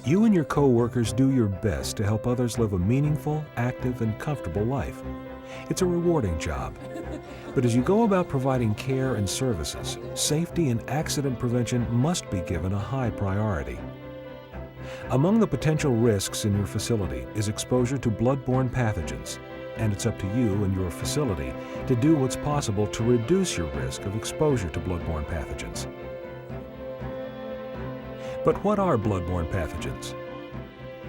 You and your co-workers do your best to help others live a meaningful, active, and comfortable life. It's a rewarding job. But as you go about providing care and services, safety and accident prevention must be given a high priority. Among the potential risks in your facility is exposure to blood-borne pathogens, and it's up to you and your facility to do what's possible to reduce your risk of exposure to blood-borne pathogens. But what are blood-borne pathogens?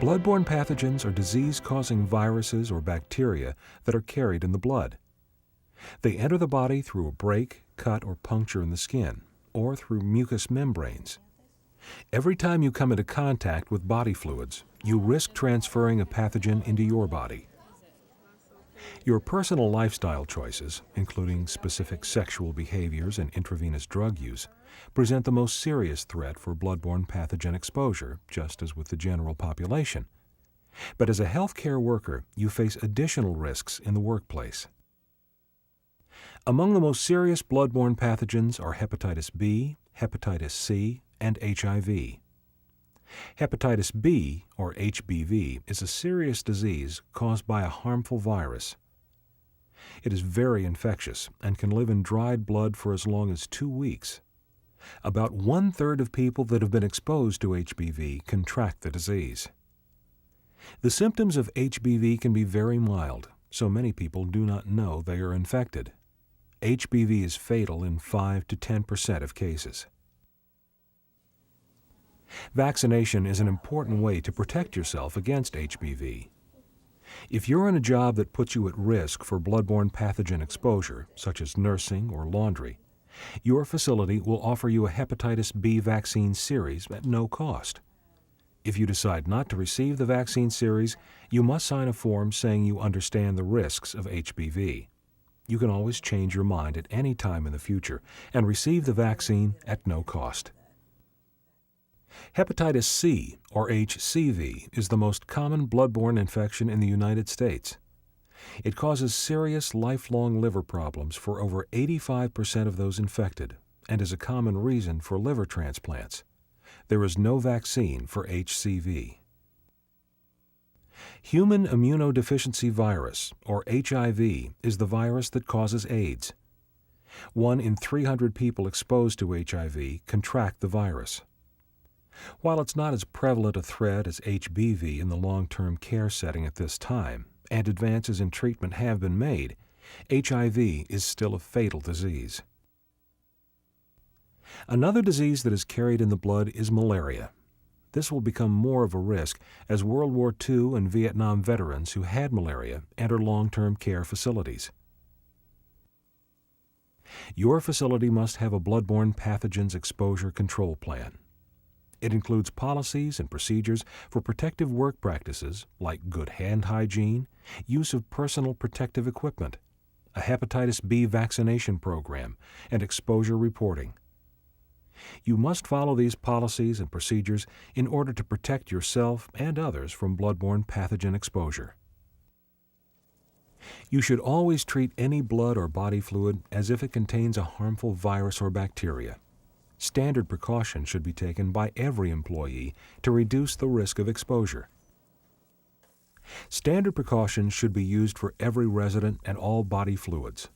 Blood-borne pathogens are disease-causing viruses or bacteria that are carried in the blood. They enter the body through a break, cut, or puncture in the skin, or through mucous membranes. Every time you come into contact with body fluids, you risk transferring a pathogen into your body. Your personal lifestyle choices, including specific sexual behaviors and intravenous drug use, present the most serious threat for blood-borne pathogen exposure, just as with the general population. But as a healthcare worker, you face additional risks in the workplace. Among the most serious blood-borne pathogens are hepatitis B, hepatitis C, and HIV. Hepatitis B, or HBV, is a serious disease caused by a harmful virus. It is very infectious and can live in dried blood for as long as 2 weeks. About 1/3 of people that have been exposed to HBV contract the disease. The symptoms of HBV can be very mild, so many people do not know they are infected. HBV is fatal in 5 to 10% of cases. Vaccination is an important way to protect yourself against HBV. If you're in a job that puts you at risk for blood-borne pathogen exposure, such as nursing or laundry, your facility will offer you a hepatitis B vaccine series at no cost. If you decide not to receive the vaccine series, you must sign a form saying you understand the risks of HBV. You can always change your mind at any time in the future and receive the vaccine at no cost. Hepatitis C, or HCV, is the most common blood-borne infection in the United States. It causes serious lifelong liver problems for over 85% of those infected and is a common reason for liver transplants. There is no vaccine for HCV. Human immunodeficiency virus, or HIV, is the virus that causes AIDS. 1 in 300 people exposed to HIV contract the virus. While it's not as prevalent a threat as HBV in the long-term care setting at this time, and advances in treatment have been made, HIV is still a fatal disease. Another disease that is carried in the blood is malaria. This will become more of a risk as World War II and Vietnam veterans who had malaria enter long-term care facilities. Your facility must have a blood-borne pathogens exposure control plan. It includes policies and procedures for protective work practices like good hand hygiene, use of personal protective equipment, a hepatitis B vaccination program, and exposure reporting. You must follow these policies and procedures in order to protect yourself and others from blood-borne pathogen exposure. You should always treat any blood or body fluid as if it contains a harmful virus or bacteria. Standard precautions should be taken by every employee to reduce the risk of exposure. Standard precautions should be used for every resident and all body fluids.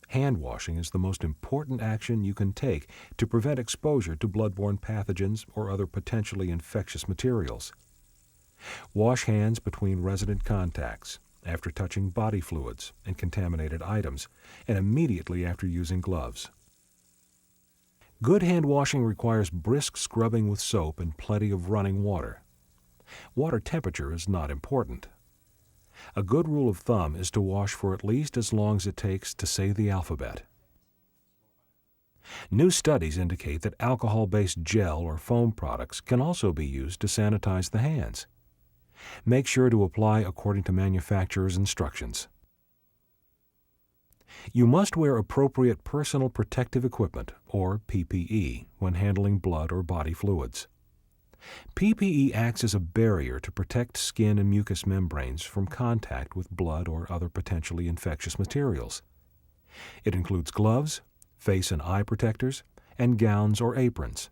Hand washing is the most important action you can take to prevent exposure to blood-borne pathogens or other potentially infectious materials. Wash hands between resident contacts, after touching body fluids and contaminated items, and immediately after using gloves. Good hand washing requires brisk scrubbing with soap and plenty of running water. Water temperature is not important. A good rule of thumb is to wash for at least as long as it takes to say the alphabet. New studies indicate that alcohol-based gel or foam products can also be used to sanitize the hands. Make sure to apply according to manufacturer's instructions. You must wear appropriate personal protective equipment, or PPE, when handling blood or body fluids. PPE acts as a barrier to protect skin and mucous membranes from contact with blood or other potentially infectious materials. It includes gloves, face and eye protectors, and gowns or aprons.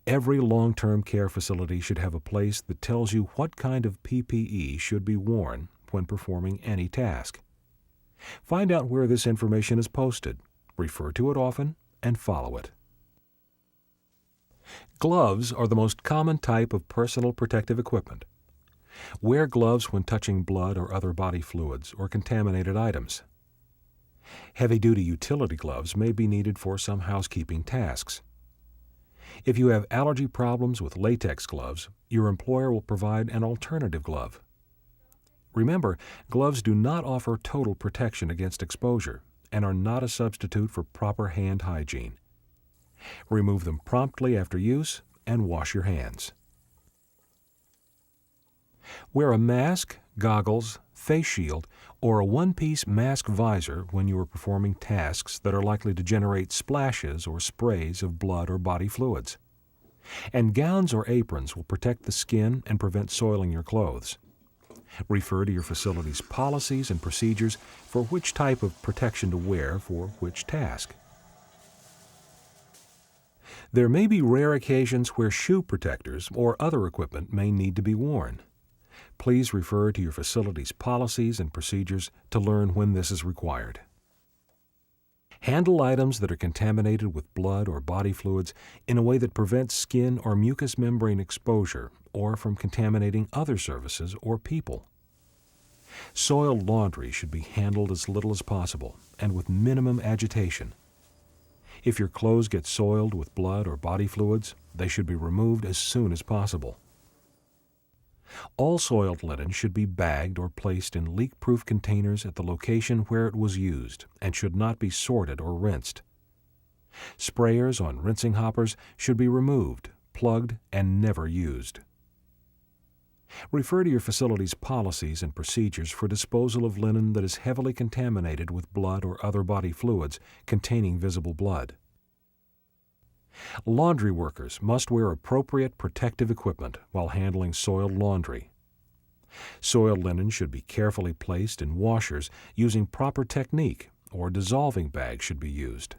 Every long-term care facility should have a place that tells you what kind of PPE should be worn when performing any task. Find out where this information is posted, refer to it often, and follow it. Gloves are the most common type of personal protective equipment. Wear gloves when touching blood or other body fluids or contaminated items. Heavy-duty utility gloves may be needed for some housekeeping tasks. If you have allergy problems with latex gloves, your employer will provide an alternative glove. Remember, gloves do not offer total protection against exposure and are not a substitute for proper hand hygiene. Remove them promptly after use and wash your hands. Wear a mask, goggles, face shield, or a one-piece mask visor when you are performing tasks that are likely to generate splashes or sprays of blood or body fluids. And gowns or aprons will protect the skin and prevent soiling your clothes. Refer to your facility's policies and procedures for which type of protection to wear for which task. There may be rare occasions where shoe protectors or other equipment may need to be worn. Please refer to your facility's policies and procedures to learn when this is required. Handle items that are contaminated with blood or body fluids in a way that prevents skin or mucous membrane exposure or from contaminating other surfaces or people. Soiled laundry should be handled as little as possible and with minimum agitation. If your clothes get soiled with blood or body fluids, they should be removed as soon as possible. All soiled linen should be bagged or placed in leak-proof containers at the location where it was used and should not be sorted or rinsed. Sprayers on rinsing hoppers should be removed, plugged, and never used. Refer to your facility's policies and procedures for disposal of linen that is heavily contaminated with blood or other body fluids containing visible blood. Laundry workers must wear appropriate protective equipment while handling soiled laundry. Soiled linen should be carefully placed in washers using proper technique, or dissolving bags should be used.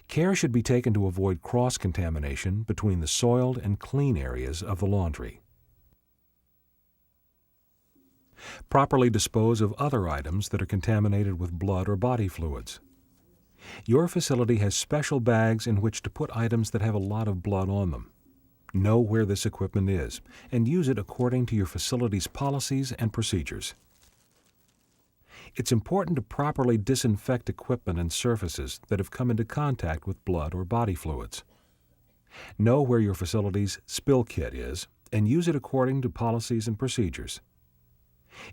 Care should be taken to avoid cross-contamination between the soiled and clean areas of the laundry. Properly dispose of other items that are contaminated with blood or body fluids. Your facility has special bags in which to put items that have a lot of blood on them. Know where this equipment is and use it according to your facility's policies and procedures. It's important to properly disinfect equipment and surfaces that have come into contact with blood or body fluids. Know where your facility's spill kit is and use it according to policies and procedures.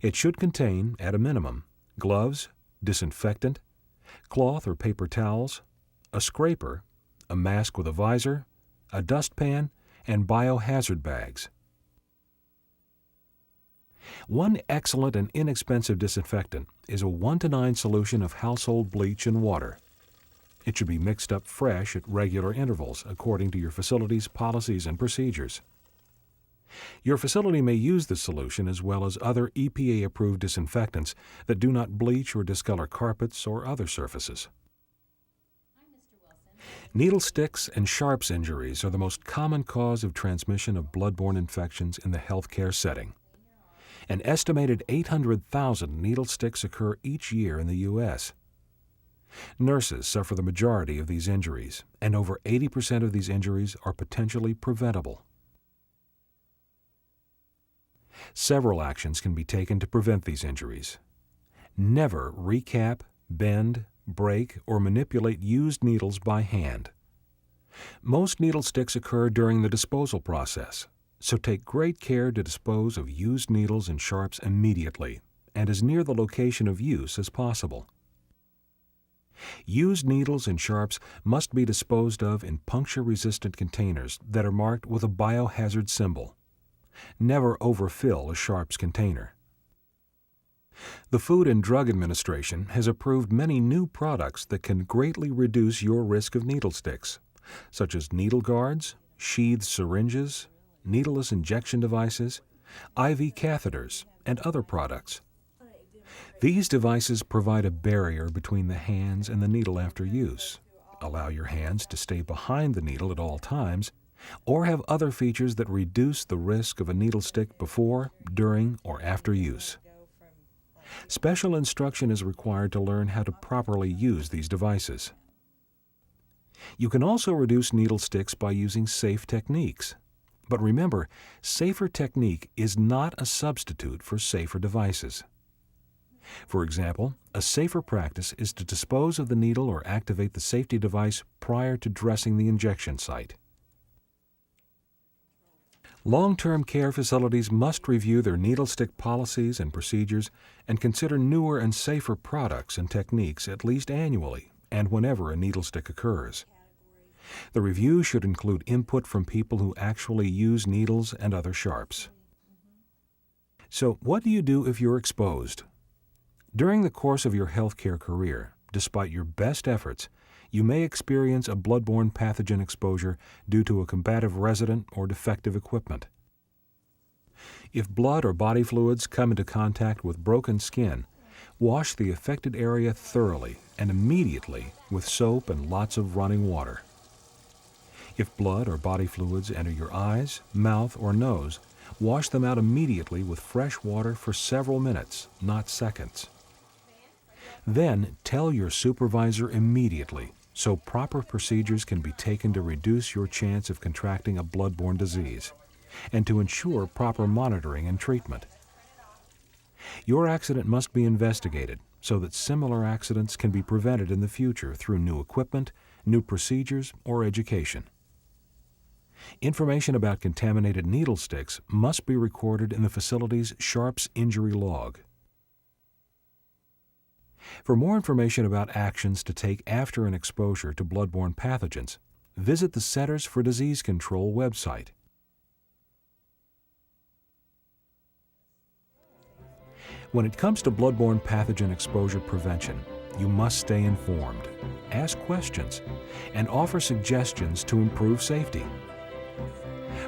It should contain, at a minimum, gloves, disinfectant, cloth or paper towels, a scraper, a mask with a visor, a dustpan, and biohazard bags. One excellent and inexpensive disinfectant is a 1:9 solution of household bleach and water. It should be mixed up fresh at regular intervals according to your facility's policies and procedures. Your facility may use this solution as well as other EPA-approved disinfectants that do not bleach or discolor carpets or other surfaces. Needle sticks and sharps injuries are the most common cause of transmission of blood-borne infections in the healthcare setting. An estimated 800,000 needle sticks occur each year in the U.S. Nurses suffer the majority of these injuries, and over 80% of these injuries are potentially preventable. Several actions can be taken to prevent these injuries. Never recap, bend, break, or manipulate used needles by hand. Most needle sticks occur during the disposal process, so take great care to dispose of used needles and sharps immediately and as near the location of use as possible. Used needles and sharps must be disposed of in puncture-resistant containers that are marked with a biohazard symbol. Never overfill a sharps container. The Food and Drug Administration has approved many new products that can greatly reduce your risk of needle sticks, such as needle guards, sheathed syringes, needleless injection devices, IV catheters, and other products. These devices provide a barrier between the hands and the needle after use, allow your hands to stay behind the needle at all times, or have other features that reduce the risk of a needle stick before, during, or after use. Special instruction is required to learn how to properly use these devices. You can also reduce needle sticks by using safe techniques. But remember, safer technique is not a substitute for safer devices. For example, a safer practice is to dispose of the needle or activate the safety device prior to dressing the injection site. Long-term care facilities must review their needle stick policies and procedures and consider newer and safer products and techniques at least annually and whenever a needle stick occurs. The review should include input from people who actually use needles and other sharps. So, what do you do if you're exposed? During the course of your healthcare career, despite your best efforts, you may experience a blood-borne pathogen exposure due to a combative resident or defective equipment. If blood or body fluids come into contact with broken skin, wash the affected area thoroughly and immediately with soap and lots of running water. If blood or body fluids enter your eyes, mouth, or nose, wash them out immediately with fresh water for several minutes, not seconds. Then tell your supervisor immediately so proper procedures can be taken to reduce your chance of contracting a blood-borne disease and to ensure proper monitoring and treatment. Your accident must be investigated so that similar accidents can be prevented in the future through new equipment, new procedures, or education. Information about contaminated needle sticks must be recorded in the facility's Sharps Injury Log. For more information about actions to take after an exposure to blood-borne pathogens, visit the Centers for Disease Control website. When it comes to blood-borne pathogen exposure prevention, you must stay informed, ask questions, and offer suggestions to improve safety.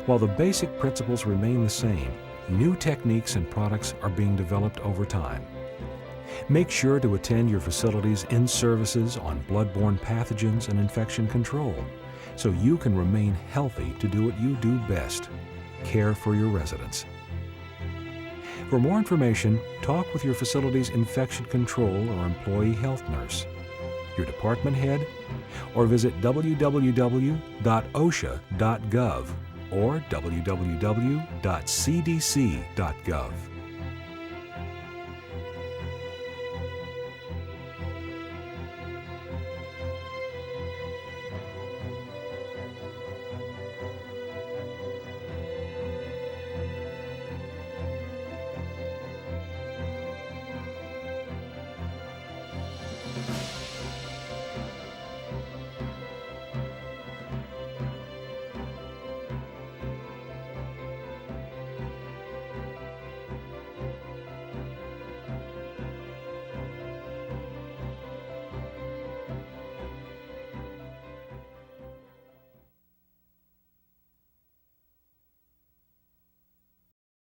While the basic principles remain the same, new techniques and products are being developed over time. Make sure to attend your facility's in-services on blood-borne pathogens and infection control, so you can remain healthy to do what you do best, care for your residents. For more information, talk with your facility's infection control or employee health nurse, your department head, or visit www.osha.gov or www.cdc.gov.